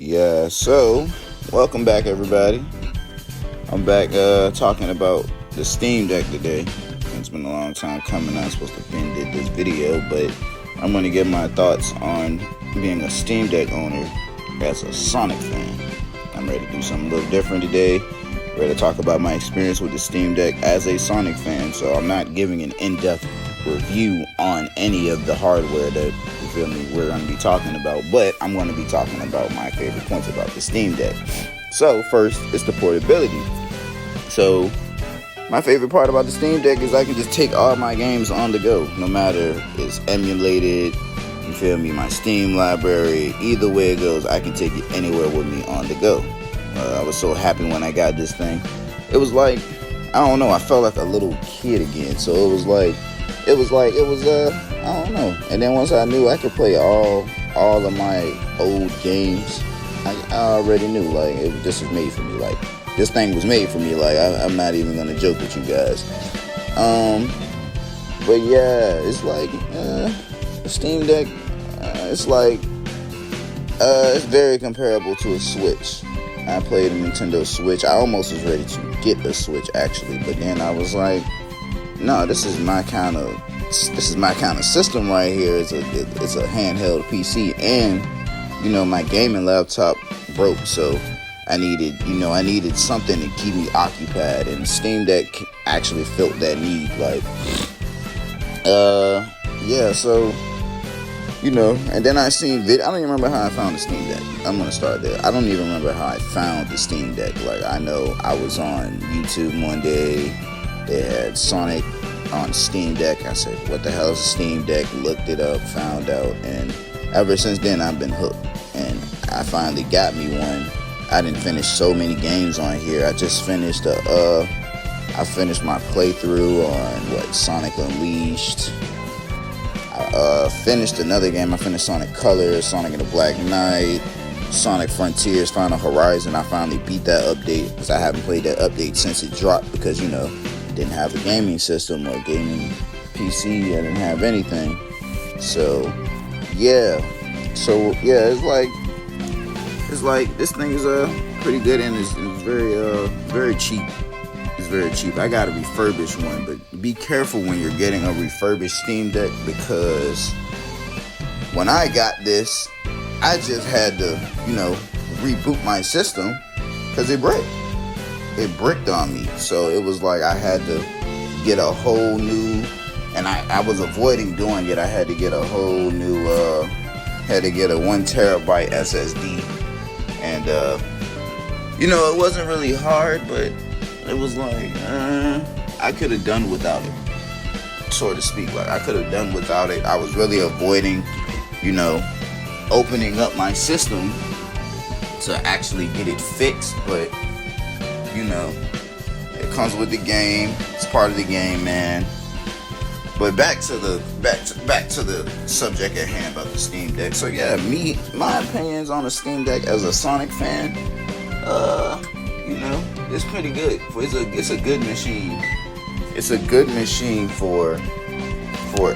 Yeah, so welcome back, everybody. I'm back talking about the Steam Deck today. It's been a long time coming. I was supposed to been did this video, but I'm going to give my thoughts on being a Steam Deck owner as a Sonic fan. I'm ready to do something a little different today. Ready to talk about my experience with the Steam Deck as a Sonic fan. So I'm not giving an in-depth review on any of the hardware that we're going to be talking about, but I'm going to be talking about my favorite points about the Steam Deck. So first, it's the portability. So my favorite part about the Steam Deck is I can just take all my games on the go, no matter it's emulated, you feel me, my Steam library, either way it goes, I can take it anywhere with me on the go. I was so happy when I got this thing. It was like, I don't know, I felt like a little kid again. So it was I don't know. And then once I knew I could play all of my old games, I already knew, like, this was made for me. Like, this thing was made for me. Like, I'm not even gonna joke with you guys. But yeah, it's like, the Steam Deck, it's like, it's very comparable to a Switch. I played a Nintendo Switch. I almost was ready to get a Switch, actually, but then I was like, no, this is my kind of system right here. It's a handheld PC, and my gaming laptop broke, so I needed something to keep me occupied, and Steam Deck actually filled that need. Like, yeah, so and then I seen I don't even remember how I found the Steam Deck. I'm gonna start there. I don't even remember how I found the Steam Deck. Like, I know I was on YouTube one day. They had Sonic on Steam Deck. I said, what the hell is a Steam Deck? Looked it up, found out, and ever since then I've been hooked. And I finally got me one. I didn't finish so many games on here. I just finished I finished my playthrough on Sonic Unleashed. I finished another game. I finished Sonic Colors, Sonic and the Black Knight, Sonic Frontiers, Final Horizon. I finally beat that update because I haven't played that update since it dropped because didn't have a gaming system or gaming PC. I didn't have anything. So yeah, it's like this thing is pretty good, and it's very cheap. It's very cheap. I got a refurbished one, but be careful when you're getting a refurbished Steam Deck, because when I got this, I just had to reboot my system because it bricked. It bricked on me, so it was like I had to get a whole new, and I was avoiding doing it. I had to get a whole new, had to get a 1 terabyte SSD, and it wasn't really hard, but it was like I could have done without it, so to speak. Like, I could have done without it. I was really avoiding, opening up my system to actually get it fixed, but it comes with the game. It's part of the game, man. But back to the subject at hand about the Steam Deck. So yeah, my opinions on the Steam Deck as a Sonic fan, it's pretty good. It's a good machine. It's a good machine for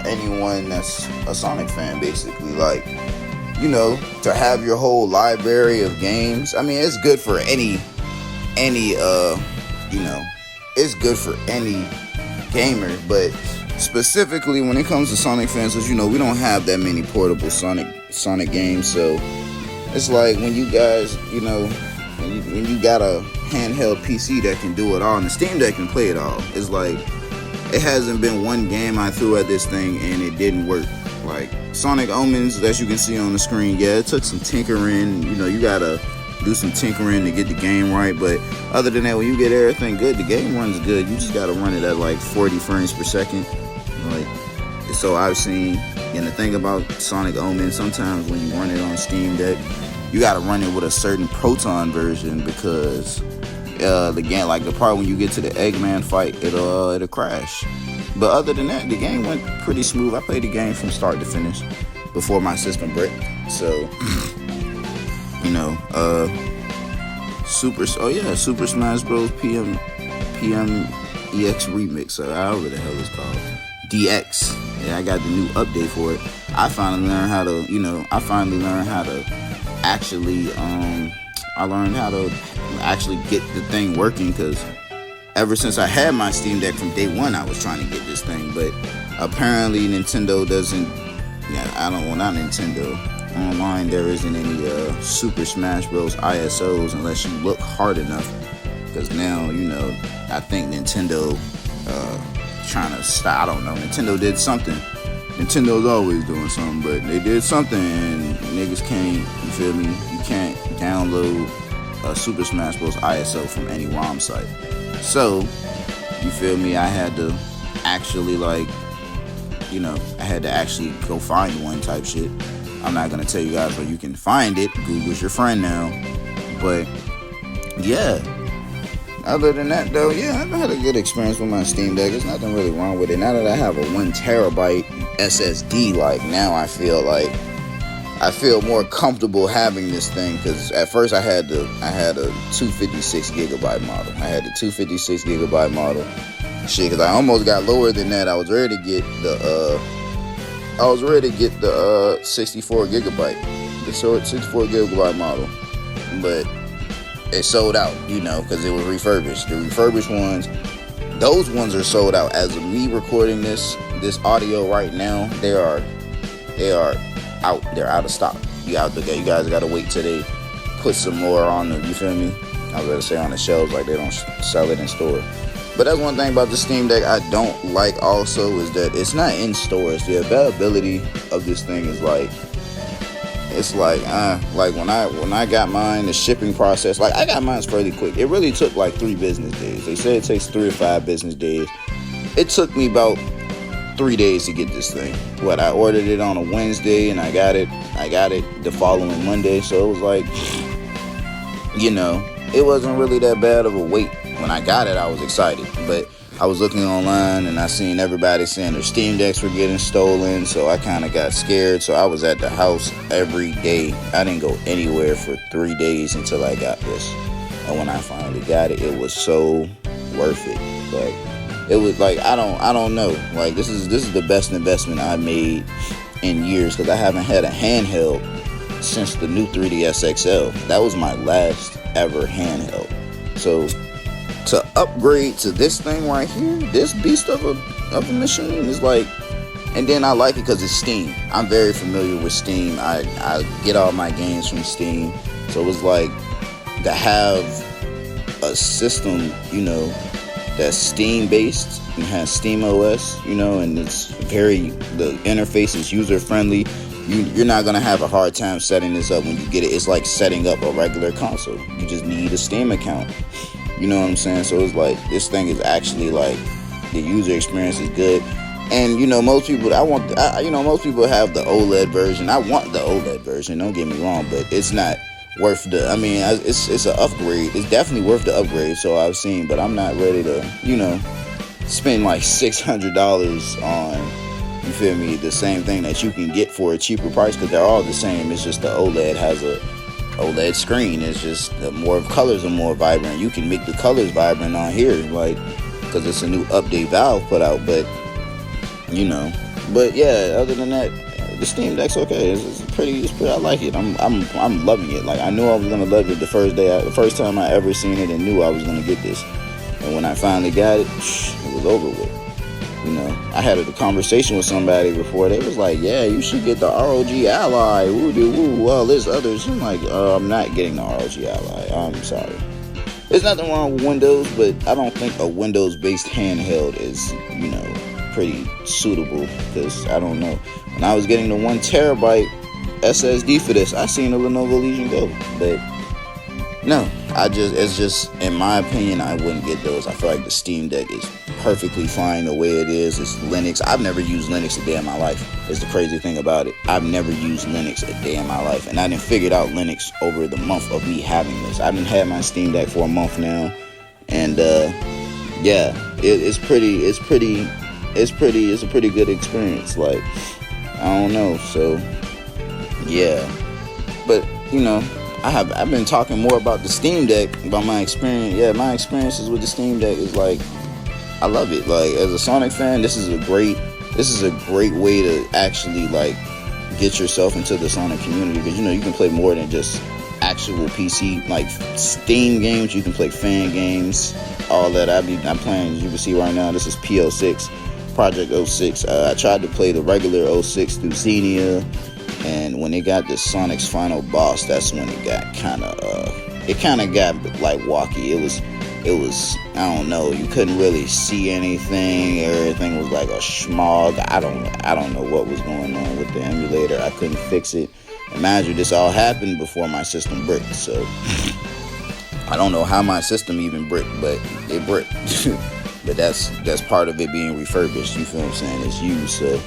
anyone that's a Sonic fan, basically. Like, to have your whole library of games. I mean, it's good for any it's good for any gamer, but specifically when it comes to Sonic fans, because we don't have that many portable Sonic games. So it's like when you guys, when you got a handheld PC that can do it all, and the Steam Deck can play it all, it's like it hasn't been one game I threw at this thing and it didn't work. Like Sonic Omens, as you can see on the screen, yeah, it took some tinkering. You gotta do some tinkering to get the game right, but other than that, when you get everything good, the game runs good. You just gotta run it at like 40 frames per second. Like, so I've seen, and the thing about Sonic Omens, sometimes when you run it on Steam Deck, you gotta run it with a certain Proton version, because the game, like the part when you get to the Eggman fight, it'll crash. But other than that, the game went pretty smooth. I played the game from start to finish before my system bricked. So Super Smash Bros. PM EX Remix, or however the hell it's called, DX. Yeah, I got the new update for it. I finally learned how to actually I learned how to actually get the thing working, because ever since I had my Steam Deck from day one, I was trying to get this thing, but apparently Nintendo doesn't. Yeah, I don't. Well, not Nintendo. Online, there isn't any Super Smash Bros. ISOs unless you look hard enough. Because now, I think Nintendo trying to stop. I don't know. Nintendo did something. Nintendo's always doing something, but they did something, and niggas can't. You feel me? You can't download a Super Smash Bros. ISO from any ROM site. So, you feel me? I had to actually I had to actually go find one type shit. I'm not gonna tell you guys where you can find it. Google's your friend now. But yeah. Other than that though, yeah, I've had a good experience with my Steam Deck. There's nothing really wrong with it. Now that I have a 1 terabyte SSD, now I feel more comfortable having this thing, because at first I had a 256 gigabyte model. I had the 256 gigabyte model. Shit, because I almost got lower than that. I was ready to get the 64 gigabyte, the 64 gigabyte model, but it sold out, because it was refurbished. The refurbished ones, those ones are sold out. As of me recording this audio right now, they are out. They're out of stock. You guys gotta wait till they put some more on the, you feel me? I was gonna say on the shelves, like they don't sell it in store. But that's one thing about the Steam Deck I don't like also, is that it's not in stores. The availability of this thing is like when I got mine, the shipping process, I got mine fairly quick. It really took 3 business days. They say it takes 3 or 5 business days. It took me about 3 days to get this thing. I ordered it on a Wednesday and I got it the following Monday. So it was it wasn't really that bad of a wait. When I got it, I was excited, but I was looking online and I seen everybody saying their Steam Decks were getting stolen, so I kind of got scared. So I was at the house every day. I didn't go anywhere for 3 days until I got this. And when I finally got it, it was so worth it. It was I don't know. This is the best investment I made in years, because I haven't had a handheld since the new 3DS XL. That was my last ever handheld. So to upgrade to this thing right here, this beast of a machine is and then I like it because it's Steam. I'm very familiar with Steam. I get all my games from Steam. So it's to have a system, that's Steam based and has Steam OS, and the interface is user friendly. You're not gonna have a hard time setting this up when you get it. It's like setting up a regular console. You just need a Steam account. You know what I'm saying? So it's this thing is actually the user experience is good. And most people most people have the OLED version. I want the OLED version, don't get me wrong, but it's not worth it's an upgrade. It's definitely worth the upgrade, so I've seen, but I'm not ready to, spend $600 on, you feel me, the same thing that you can get for a cheaper price, because they're all the same. It's just the OLED has a OLED screen. It's just the more colors are more vibrant. You can make the colors vibrant on here, because it's a new update Valve put out. But but yeah, other than that, the Steam Deck's okay. It's pretty. I like it. I'm loving it. I knew I was gonna love it the first time I ever seen it, and knew I was gonna get this. And when I finally got it, it was over with. I had a conversation with somebody before. They was like, yeah, you should get the ROG Ally. Well, there's others. I'm I'm not getting the ROG Ally. I'm sorry. There's nothing wrong with Windows, but I don't think a Windows-based handheld is, pretty suitable, because I don't know. When I was getting the 1 terabyte SSD for this, I seen a Lenovo Legion Go, but no, it's just, in my opinion, I wouldn't get those. I feel like the Steam Deck is perfectly fine the way it is. It's Linux. I've never used Linux a day in my life. It's the crazy thing about it. I've never used Linux a day in my life, and I done figured out Linux over the month of me having this. I've been having my Steam Deck for a month now, and yeah, it's a pretty good experience. I don't know. So yeah, but I've been talking more about the Steam Deck, about my experience. Yeah, my experiences with the Steam Deck is I love it. As a Sonic fan, this is a great way to actually get yourself into the Sonic community, because you can play more than just actual PC, like Steam games. You can play fan games, all that. I'm playing, as you can see right now, this is P06, Project 06. I tried to play the regular 06 through Xenia, and when they got the Sonic's final boss, that's when it got kind of got like wacky. It was, I don't know, you couldn't really see anything. Everything was like a smog. I don't know what was going on with the emulator. I couldn't fix it. Imagine this all happened before my system bricked, so I don't know how my system even bricked, but it bricked. But that's part of it being refurbished, you feel what I'm saying? It's used, so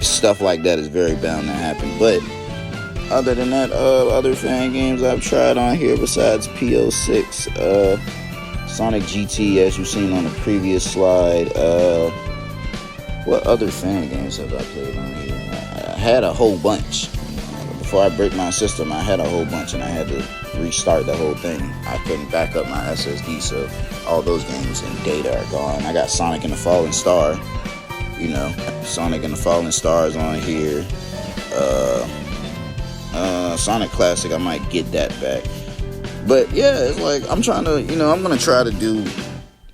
stuff like that is very bound to happen. But other than that, other fan games I've tried on here besides P06, Sonic GT, as you've seen on the previous slide. What other fan games have I played on here? I had a whole bunch. Before I break my system, I had a whole bunch, and I had to restart the whole thing. I couldn't back up my SSD, so all those games and data are gone. I got Sonic and the Fallen Star, Sonic and the Fallen Stars on here. Sonic Classic, I might get that back. But yeah, it's like I'm trying to, I'm gonna try to do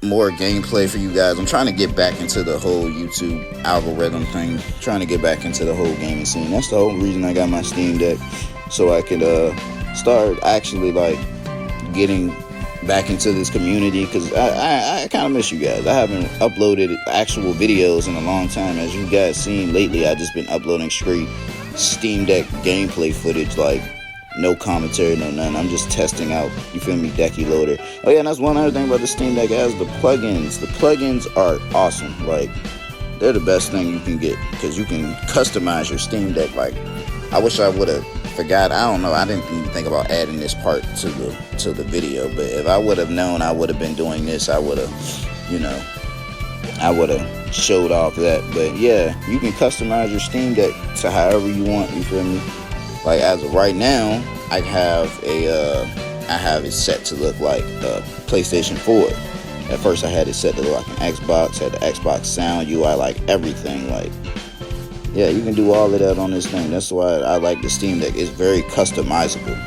more gameplay for you guys. I'm trying to get back into the whole YouTube algorithm thing, trying to get back into the whole gaming scene. That's the whole reason I got my Steam Deck, so I could start actually like getting back into this community, because I kind of miss you guys. I haven't uploaded actual videos in a long time. As you guys seen lately, I just been uploading straight Steam Deck gameplay footage, like no commentary, no none. I'm just testing out, you feel me, Decky Loader. Oh yeah, and that's one other thing about the Steam Deck, as the plugins. The plugins are awesome. Like, they're the best thing you can get, because you can customize your Steam Deck. Like, I wish I would have forgot. I don't know, I didn't even think about adding this part to the video, but if I would have known I would have been doing this, I would have, I would have showed off that. But yeah, you can customize your Steam Deck to however you want, you feel me? Like, as of right now, I have it set to look like PlayStation 4. At first I had it set to look like an Xbox, had the Xbox sound, UI, like everything. Like, yeah, you can do all of that on this thing. That's why I like the Steam Deck. It's very customizable.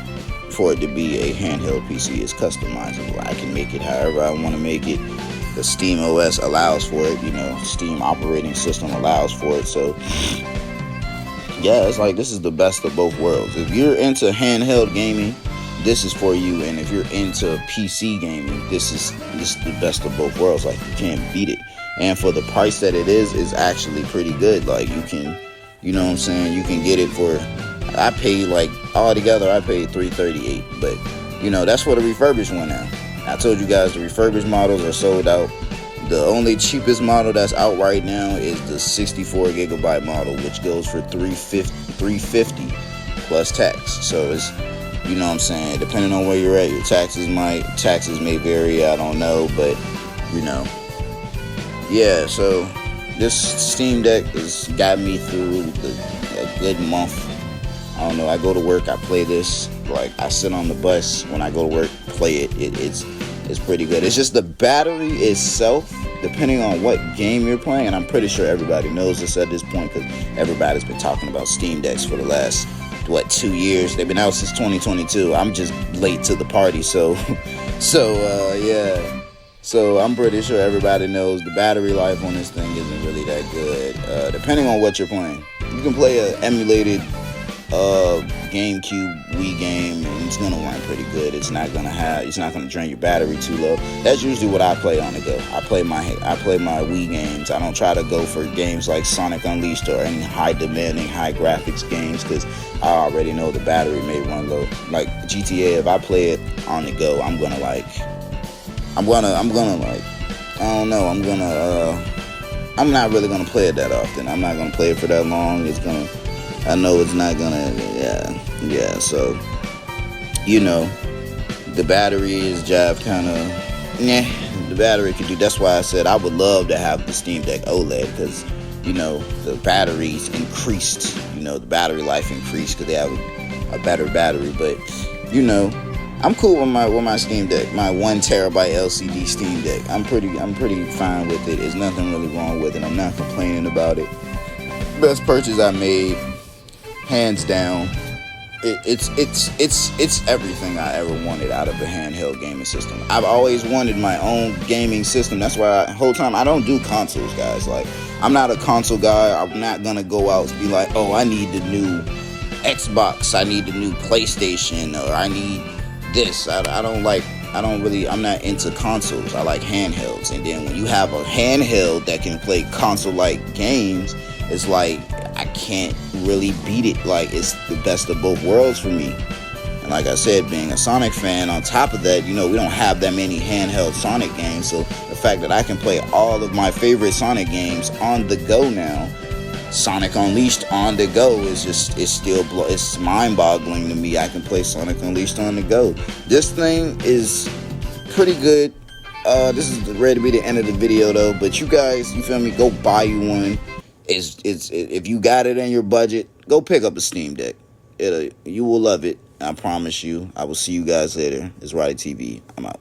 For it to be a handheld PC, it's customizable. I can make it however I want to make it. The Steam OS allows for it, Steam operating system allows for it. So yeah, it's like, this is the best of both worlds. If you're into handheld gaming, this is for you. And if you're into PC gaming, this is the best of both worlds. Like, you can't beat it. And for the price that it is actually pretty good. Like, you can, you know what I'm saying, you can get it for, I paid, like, altogether I paid $338. But, that's for the refurbished one now. I told you guys the refurbished models are sold out. The only cheapest model that's out right now is the 64 gigabyte model, which goes for $350 plus tax. So it's, you know what I'm saying, depending on where you're at, your taxes may vary, I don't know, but yeah, so this Steam Deck has got me through a good month. I don't know, I go to work, I play this, like, I sit on the bus when I go to work, play it. It's pretty good. It's just the battery itself, depending on what game you're playing, and I'm pretty sure everybody knows this at this point, because everybody's been talking about Steam Decks for the last, 2 years. They've been out since 2022. I'm just late to the party, so yeah. So I'm pretty sure everybody knows the battery life on this thing isn't really that good, depending on what you're playing. You can play an emulated GameCube Wii game, and it's gonna run pretty good. It's not gonna drain your battery too low. That's usually what I play on the go. I play my Wii games. I don't try to go for games like Sonic Unleashed or any high demanding, high graphics games, because I already know the battery may run low. Like GTA, if I play it on the go, I'm not really gonna play it that often. I'm not gonna play it for that long. I know it's not gonna, yeah, so, the battery is the battery could do, that's why I said I would love to have the Steam Deck OLED, because, the batteries increased, the battery life increased, because they have a better battery, but, I'm cool with my Steam Deck, my 1 terabyte LCD Steam Deck. I'm pretty fine with it. There's nothing really wrong with it. I'm not complaining about it. Best purchase I made hands down. It's everything I ever wanted out of a handheld gaming system. I've always wanted my own gaming system. That's why whole time I don't do consoles, guys. Like, I'm not a console guy. I'm not gonna go out and be like, oh, I need the new Xbox, I need the new PlayStation, or I need this. I'm not into consoles. I like handhelds. And then when you have a handheld that can play console-like games, it's like, I can't really beat it. Like, it's the best of both worlds for me. And like I said, being a Sonic fan, on top of that, we don't have that many handheld Sonic games. So the fact that I can play all of my favorite Sonic games on the go now, Sonic Unleashed on the go, it's mind-boggling to me. I can play Sonic Unleashed on the go. This thing is pretty good. This is ready to be the end of the video though. But you guys, you feel me? Go buy you one. If you got it in your budget, go pick up a Steam Deck. You will love it. I promise you. I will see you guys later. It's Roddy TV. I'm out.